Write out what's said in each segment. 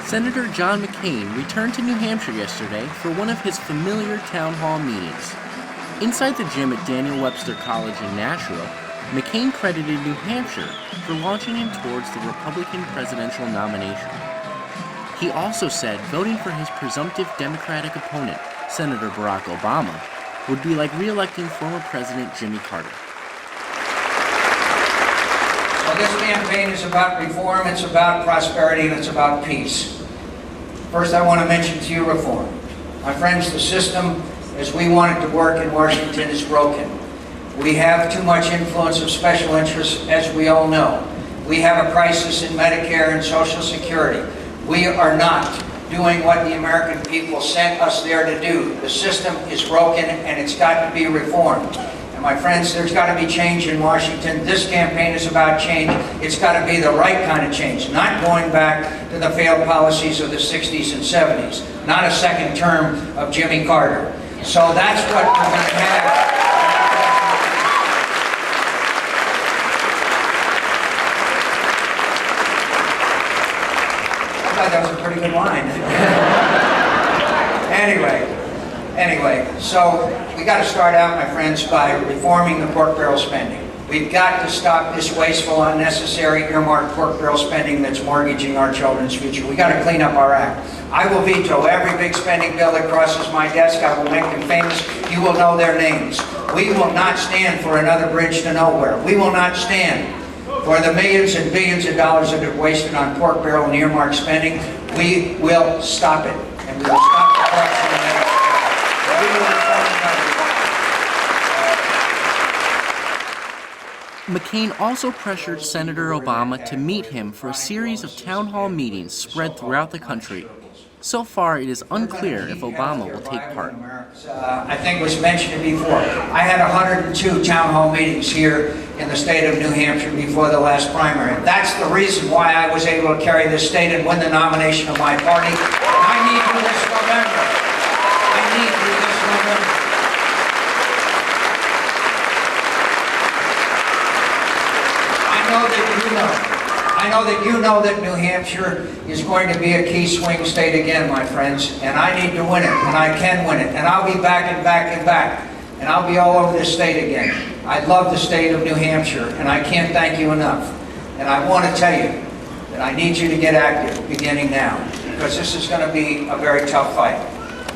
Senator John McCain returned to New Hampshire yesterday for one of his familiar town hall meetings. Inside the gym at Daniel Webster College in Nashua, McCain credited New Hampshire for launching him towards the Republican presidential nomination. He also said voting for his presumptive Democratic opponent, Senator Barack Obama, would be like re-electing former President Jimmy Carter. So this campaign is about reform, it's about prosperity, and it's about peace. First, I want to mention to you reform. My friends, the system as we want it to work in Washington is broken. We have too much influence of special interests, as we all know. We have a crisis in Medicare and Social Security. We are not doing what the American people sent us there to do. The system is broken and it's got to be reformed. And my friends, there's got to be change in Washington. This campaign is about change. It's got to be the right kind of change, not going back to the failed policies of the 60s and 70s, not a second term of Jimmy Carter. So that's what we're going to have. That was a pretty good line. Anyway, so we got to start out, my friends, by reforming the pork barrel spending. We've got to stop this wasteful, unnecessary, earmarked pork barrel spending that's mortgaging our children's future. We got to clean up our act. I will veto every big spending bill that crosses my desk. I will make them famous. You will know their names. We will not stand for another bridge to nowhere. We will not stand for the millions and billions of dollars that are wasted on pork barrel and earmark spending. We will stop it. And we will stop the corruption in that. McCain also pressured Senator Obama to meet him for a series of town hall meetings spread throughout the country. So far, it is unclear if Obama will take part. I think was mentioned before. I had 102 town hall meetings here in the state of New Hampshire before the last primary. That's the reason why I was able to carry this state and win the nomination of my party. And I need you this November. I need you this November. I know that you know that New Hampshire is going to be a key swing state again, my friends, and I need to win it, and I can win it, and I'll be back and back and back, and I'll be all over this state again. I love the state of New Hampshire, and I can't thank you enough. And I want to tell you that I need you to get active beginning now, because this is going to be a very tough fight.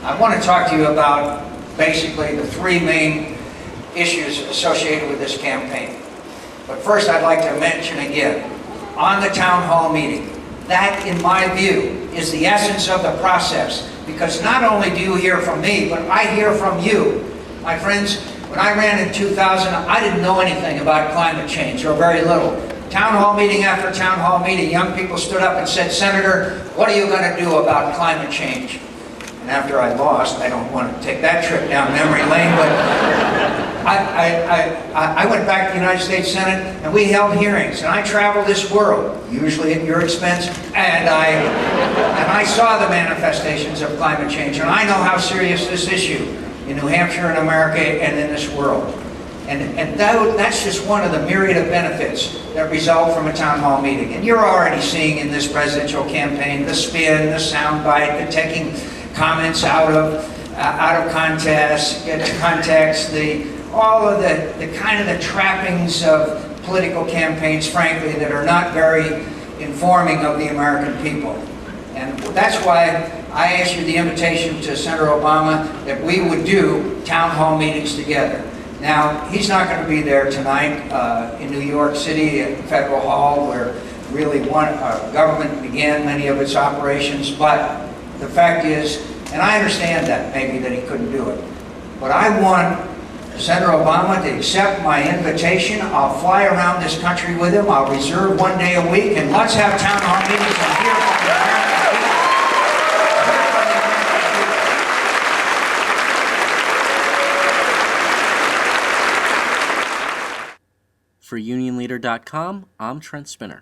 I want to talk to you about basically the three main issues associated with this campaign. But first, I'd like to mention again, on the town hall meeting, that, in my view, is the essence of the process. Because not only do you hear from me, but I hear from you. My friends, when I ran in 2000, I didn't know anything about climate change, or very little. Town hall meeting after town hall meeting, young people stood up and said, "Senator, what are you going to do about climate change?" And after I lost, I don't want to take that trip down memory lane, but I went back to the United States Senate, and we held hearings, and I traveled this world, usually at your expense, and I saw the manifestations of climate change, and I know how serious this issue in New Hampshire and America and in this world. And that's just one of the myriad of benefits that result from a town hall meeting. And you're already seeing in this presidential campaign the spin, the soundbite, the taking comments out of context, all of the kind of the trappings of political campaigns, frankly, that are not very informing of the American people. And that's why I issued the invitation to Senator Obama that we would do town hall meetings together. Now, he's not going to be there tonight in New York City at Federal Hall, where really government began many of its operations, but the fact is, and I understand that maybe that he couldn't do it, but I want Senator Obama to accept my invitation. I'll fly around this country with him. I'll reserve one day a week, and let's have town hall meetings and hear from the American people. For UnionLeader.com, I'm Trent Spiner.